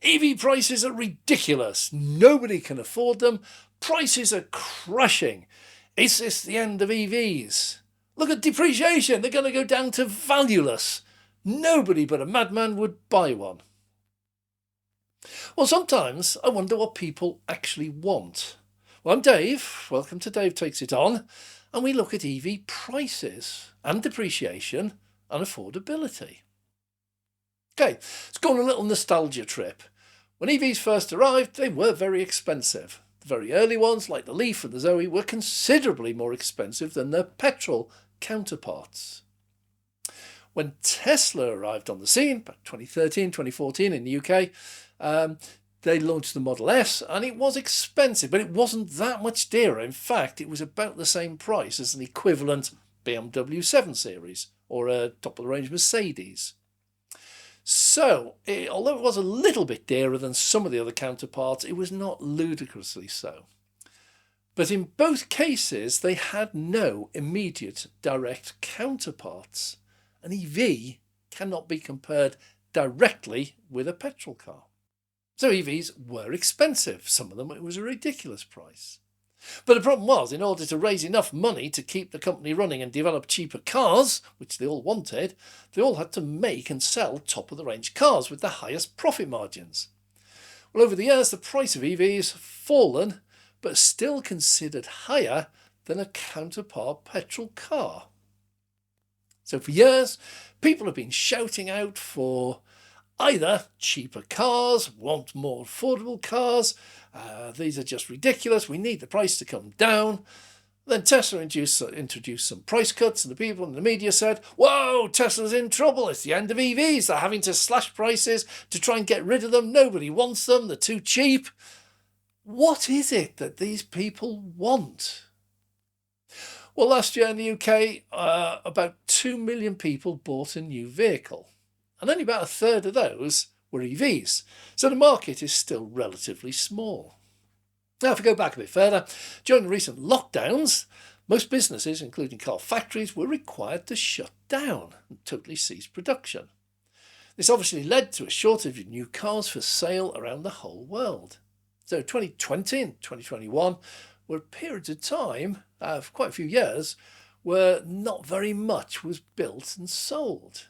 EV prices are ridiculous. Nobody can afford them. Prices are crashing. Is this the end of EVs? Look at depreciation. They're going to go down to valueless. Nobody but a madman would buy one. Well, sometimes I wonder what people actually want. Well, I'm Dave. Welcome to Dave Takes It On. And we look at EV prices and depreciation and affordability. Okay, let's go on a little nostalgia trip. When EVs first arrived, they were very expensive. The very early ones, like the Leaf and the Zoe, were considerably more expensive than their petrol counterparts. When Tesla arrived on the scene, about 2013, 2014 in the UK, they launched the Model S, and it was expensive, but it wasn't that much dearer. In fact, it was about the same price as an equivalent BMW 7 Series or a top-of-the-range Mercedes. So, although it was a little bit dearer than some of the other counterparts, it was not ludicrously so. But in both cases, they had no immediate direct counterparts. An EV cannot be compared directly with a petrol car. So EVs were expensive. Some of them, it was a ridiculous price. But the problem was, in order to raise enough money to keep the company running and develop cheaper cars, which they all wanted, they all had to make and sell top-of-the-range cars with the highest profit margins. Well, over the years, the price of EVs have fallen, but still considered higher than a counterpart petrol car. So for years, people have been shouting out for either cheaper cars, want more affordable cars, these are just ridiculous, we need the price to come down. Then Tesla introduced some price cuts, and the people in the media said, whoa, Tesla's in trouble, it's the end of EVs, they're having to slash prices to try and get rid of them, nobody wants them, they're too cheap. What is it that these people want? Well, last year in the UK, about 2 million people bought a new vehicle, and only about a third of those were EVs, so the market is still relatively small. Now, if we go back a bit further, during the recent lockdowns, most businesses, including car factories, were required to shut down and totally cease production. This obviously led to a shortage of new cars for sale around the whole world. So 2020 and 2021 were periods of time, for quite a few years, where not very much was built and sold.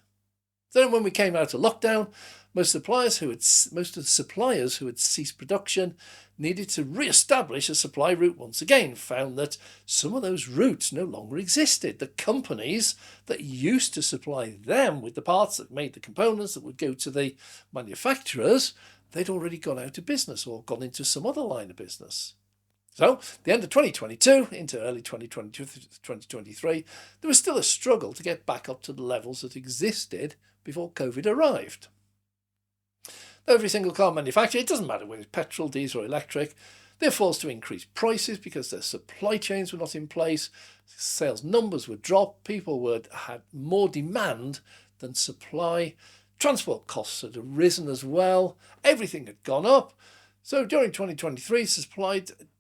Then when we came out of lockdown, most of the suppliers who had ceased production needed to re-establish a supply route once again, found that some of those routes no longer existed. The companies that used to supply them with the parts that made the components that would go to the manufacturers, they'd already gone out of business or gone into some other line of business. So, the end of 2022 into early 2023, there was still a struggle to get back up to the levels that existed before COVID arrived. Every single car manufacturer, it doesn't matter whether it's petrol, diesel or electric, they're forced to increase prices because their supply chains were not in place, sales numbers would drop, people had more demand than supply, transport costs had arisen as well, everything had gone up. So during 2023,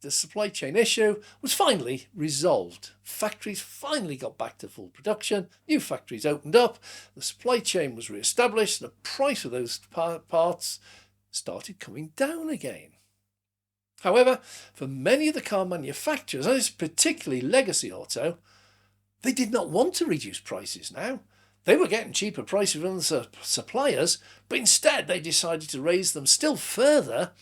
the supply chain issue was finally resolved. Factories finally got back to full production, new factories opened up, the supply chain was re-established, and the price of those parts started coming down again. However, for many of the car manufacturers, and it's particularly legacy auto, they did not want to reduce prices now. They were getting cheaper prices from the suppliers, but instead they decided to raise them still further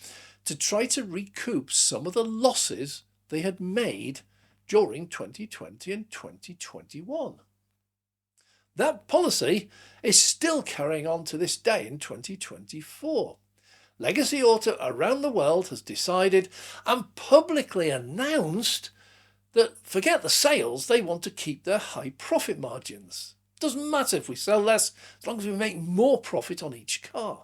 to try to recoup some of the losses they had made during 2020 and 2021. That policy is still carrying on to this day in 2024. Legacy Auto around the world has decided and publicly announced that, forget the sales, they want to keep their high profit margins. Doesn't matter if we sell less, as long as we make more profit on each car.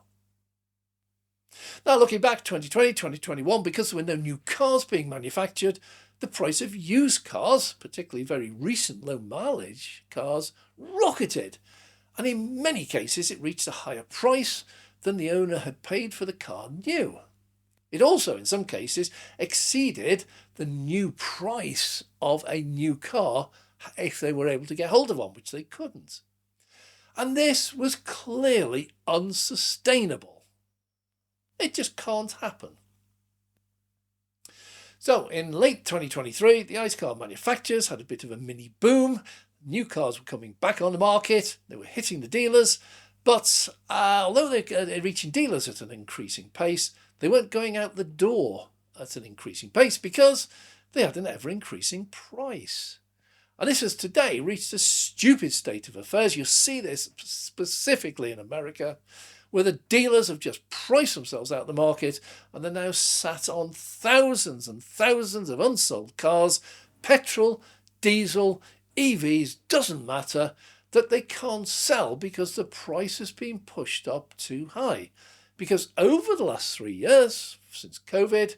Now, looking back 2020, 2021, because there were no new cars being manufactured, the price of used cars, particularly very recent low mileage cars, rocketed. And in many cases, it reached a higher price than the owner had paid for the car new. It also, in some cases, exceeded the new price of a new car if they were able to get hold of one, which they couldn't. And this was clearly unsustainable. It just can't happen. So in late 2023, the ICE car manufacturers had a bit of a mini boom. New cars were coming back on the market. They were hitting the dealers. But although they're reaching dealers at an increasing pace, they weren't going out the door at an increasing pace because they had an ever-increasing price. And this has today reached a stupid state of affairs. You see this specifically in America, where the dealers have just priced themselves out of the market and they're now sat on thousands and thousands of unsold cars, petrol, diesel, EVs, doesn't matter, that they can't sell because the price has been pushed up too high. Because over the last 3 years, since COVID,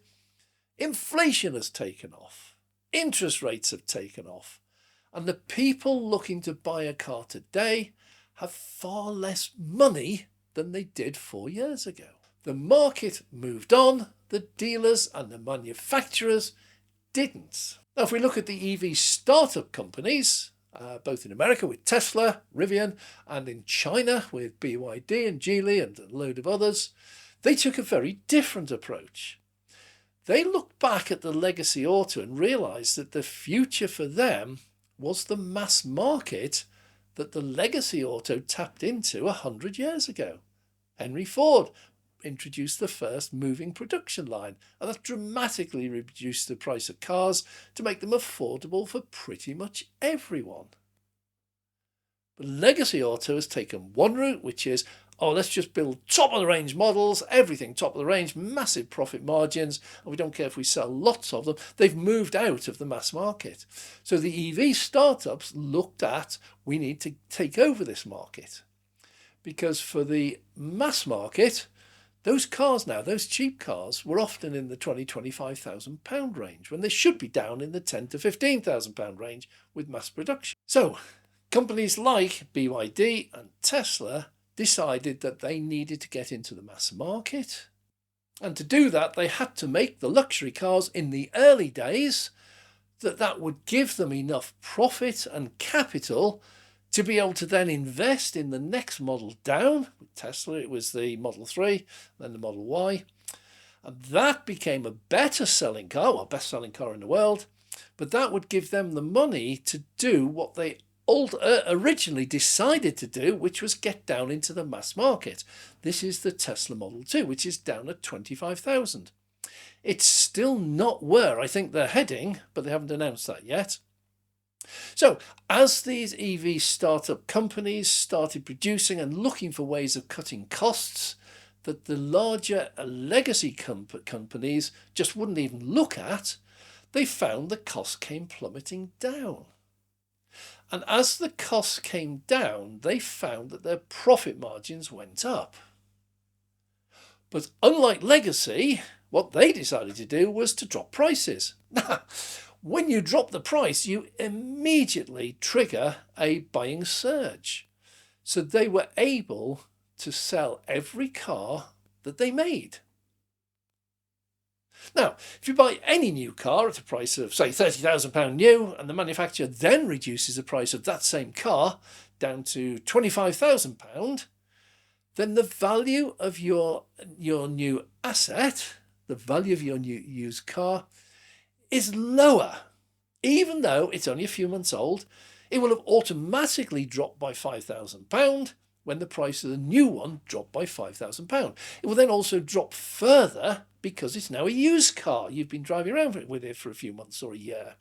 inflation has taken off, interest rates have taken off, and the people looking to buy a car today have far less money than they did 4 years ago. The market moved on, the dealers and the manufacturers didn't. Now, if we look at the EV startup companies, both in America with Tesla, Rivian, and in China with BYD and Geely and a load of others, they took a very different approach. They looked back at the legacy auto and realised that the future for them was the mass market that the legacy auto tapped into 100 years ago. Henry Ford introduced the first moving production line, and that dramatically reduced the price of cars to make them affordable for pretty much everyone. But legacy auto has taken one route, which is, let's just build top of the range models, everything top of the range, massive profit margins, and we don't care if we sell lots of them. They've moved out of the mass market. So the EV startups looked at, we need to take over this market. Because for the mass market, those cars now, those cheap cars, were often in the £20,000–25,000 range, when they should be down in the £10,000 to £15,000 range with mass production. So companies like BYD and Tesla decided that they needed to get into the mass market. And to do that, they had to make the luxury cars in the early days that would give them enough profit and capital to be able to then invest in the next model down. With Tesla, it was the Model 3, then the Model Y. And that became a better selling car, well, best selling car in the world. But that would give them the money to do what they originally decided to do, which was get down into the mass market. This is the Tesla Model 2, which is down at 25,000. It's still not where I think they're heading, but they haven't announced that yet. So as these EV startup companies started producing and looking for ways of cutting costs that the larger legacy companies just wouldn't even look at, they found the cost came plummeting down. And as the costs came down, they found that their profit margins went up. But unlike legacy, what they decided to do was to drop prices. When you drop the price, you immediately trigger a buying surge. So they were able to sell every car that they made. Now, if you buy any new car at a price of, say, £30,000 new, and the manufacturer then reduces the price of that same car down to £25,000, then the value of your new asset, the value of your new used car, is lower. Even though it's only a few months old, it will have automatically dropped by £5,000 when the price of the new one dropped by £5,000. It will then also drop further because it's now a used car. You've been driving around with it for a few months or a year.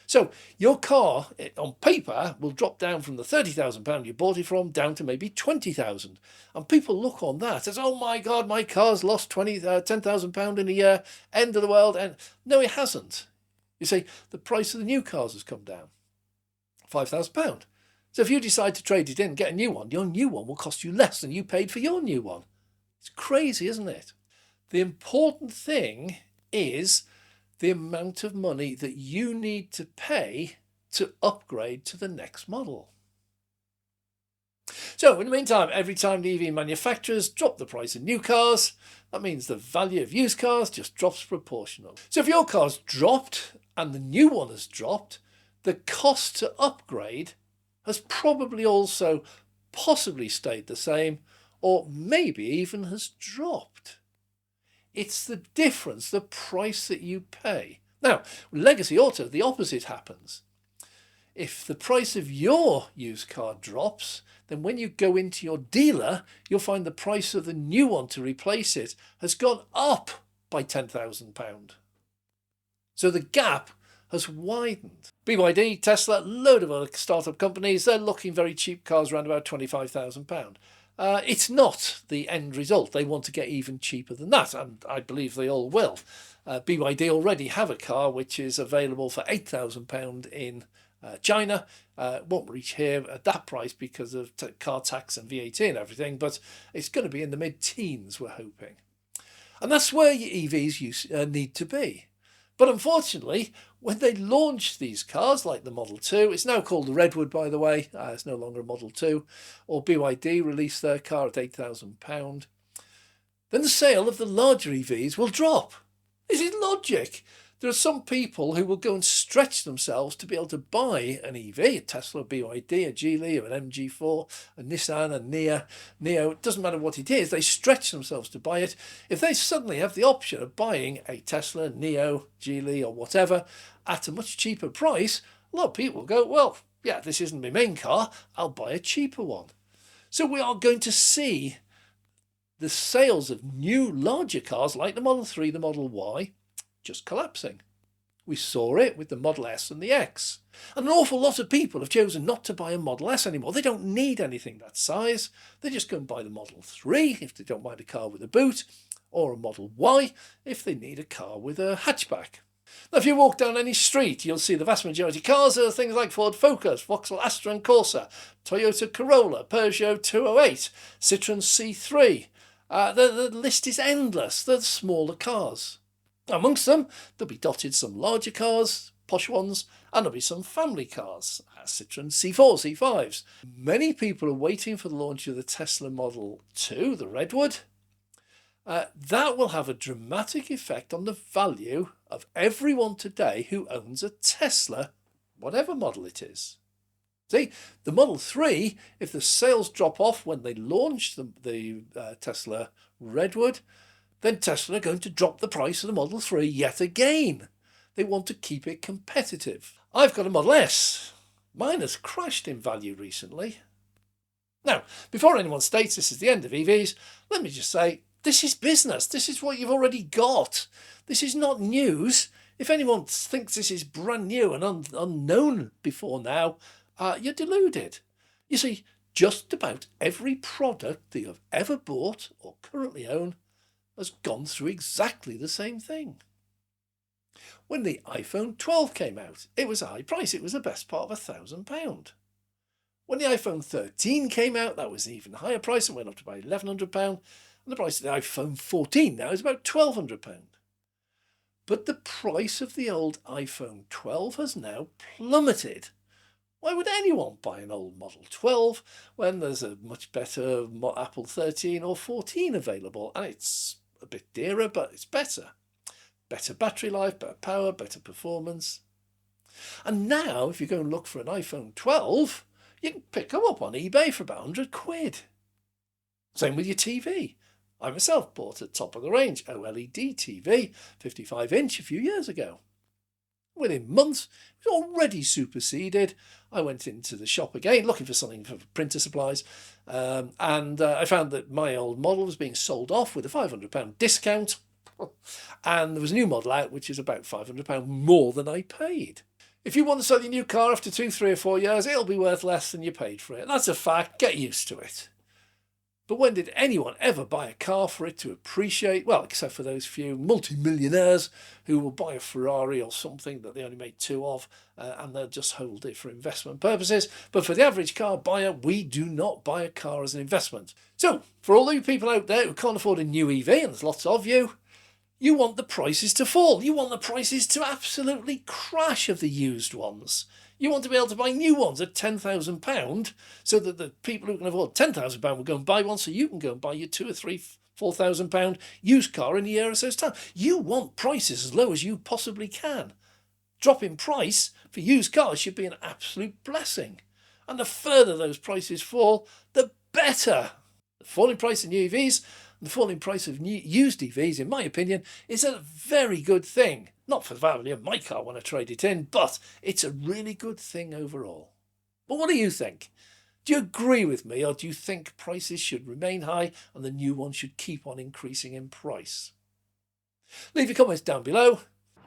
So your car, on paper, will drop down from the £30,000 you bought it from down to maybe £20,000. And people look on that as, oh my God, my car's lost £10,000 in a year, end of the world. And no, it hasn't. You see, the price of the new cars has come down, £5,000. So if you decide to trade it in and get a new one, your new one will cost you less than you paid for your new one. It's crazy, isn't it? The important thing is the amount of money that you need to pay to upgrade to the next model. So in the meantime, every time the EV manufacturers drop the price of new cars, that means the value of used cars just drops proportional. So if your car's dropped and the new one has dropped, the cost to upgrade has probably also possibly stayed the same, or maybe even has dropped. It's the difference, the price that you pay. Now, with legacy auto, the opposite happens. If the price of your used car drops, then when you go into your dealer, you'll find the price of the new one to replace it has gone up by £10,000. So the gap has widened. BYD, Tesla, load of other startup companies, they're looking very cheap cars around about £25,000. It's not the end result. They want to get even cheaper than that, and I believe they all will. BYD already have a car which is available for £8,000 in China. Won't reach here at that price because of car tax and VAT and everything, but it's going to be in the mid-teens, we're hoping. And that's where your EVs need to be. But unfortunately, when they launch these cars, like the Model 2, it's now called the Redwood, by the way, it's no longer a Model 2, or BYD released their car at £8,000, then the sale of the larger EVs will drop. This is logic. There are some people who will go and stretch themselves to be able to buy an EV, a Tesla, a BYD, a Geely, or an MG4, a Nissan, a Neo. It doesn't matter what it is. They stretch themselves to buy it. If they suddenly have the option of buying a Tesla, Neo, Geely, or whatever at a much cheaper price, a lot of people go, well, yeah, this isn't my main car. I'll buy a cheaper one. So we are going to see the sales of new, larger cars like the Model 3, the Model Y, just collapsing. We saw it with the Model S and the X. And an awful lot of people have chosen not to buy a Model S anymore. They don't need anything that size. They just go and buy the Model 3 if they don't mind a car with a boot, or a Model Y if they need a car with a hatchback. Now, if you walk down any street, you'll see the vast majority of cars are things like Ford Focus, Vauxhall Astra and Corsa, Toyota Corolla, Peugeot 208, Citroën C3. The list is endless. They're the smaller cars. Amongst them, there'll be dotted some larger cars, posh ones, and there'll be some family cars, Citroën C4, C5s. Many people are waiting for the launch of the Tesla Model 2, the Redwood. That will have a dramatic effect on the value of everyone today who owns a Tesla, whatever model it is. See, the Model 3, if the sales drop off when they launch the Tesla Redwood, then Tesla are going to drop the price of the Model 3 yet again. They want to keep it competitive. I've got a Model S. Mine has crashed in value recently. Now, before anyone states this is the end of EVs, let me just say, this is business. This is what you've already got. This is not news. If anyone thinks this is brand new and unknown before now, you're deluded. You see, just about every product that you've ever bought or currently own has gone through exactly the same thing. When the iPhone 12 came out, it was a high price. It was the best part of £1,000. When the iPhone 13 came out, that was an even higher price and went up to about £1,100. And the price of the iPhone 14 now is about £1,200. But the price of the old iPhone 12 has now plummeted. Why would anyone buy an old Model 12 when there's a much better Apple 13 or 14 available? And it's a bit dearer, but it's better. Better battery life, better power, better performance. And now, if you go and look for an iPhone 12, you can pick them up on eBay for about £100. Same with your TV. I myself bought a top-of-the-range OLED TV, 55-inch, a few years ago. Within months, it was already superseded. I went into the shop again looking for something for printer supplies, and I found that my old model was being sold off with a £500 discount, and there was a new model out which is about £500 more than I paid. If you want to sell your new car after 2, 3 or 4 years, it'll be worth less than you paid for it. That's a fact. Get used to it. But when did anyone ever buy a car for it to appreciate? Well, except for those few multi-millionaires who will buy a Ferrari or something that they only made 2 of, and they'll just hold it for investment purposes. But for the average car buyer, we do not buy a car as an investment. So, for all you people out there who can't afford a new EV, and there's lots of you, you want the prices to fall. You want the prices to absolutely crash of the used ones. You want to be able to buy new ones at £10,000 so that the people who can afford £10,000 will go and buy one, so you can go and buy your £2,000 or £3,000, £4,000 used car in a year or so's time. You want prices as low as you possibly can. Drop in price for used cars should be an absolute blessing. And the further those prices fall, the better. The falling price of new EVs The falling price of used EVs, in my opinion, is a very good thing. Not for the value of my car when I trade it in, but it's a really good thing overall. But what do you think? Do you agree with me, or do you think prices should remain high and the new ones should keep on increasing in price? Leave your comments down below.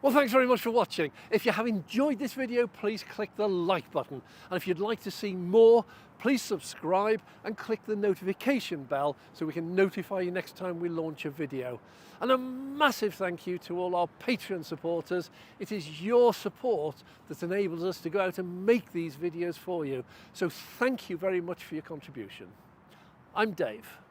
Well, thanks very much for watching. If you have enjoyed this video, please click the like button. And if you'd like to see more, please subscribe and click the notification bell so we can notify you next time we launch a video. And a massive thank you to all our Patreon supporters. It is your support that enables us to go out and make these videos for you. So thank you very much for your contribution. I'm Dave.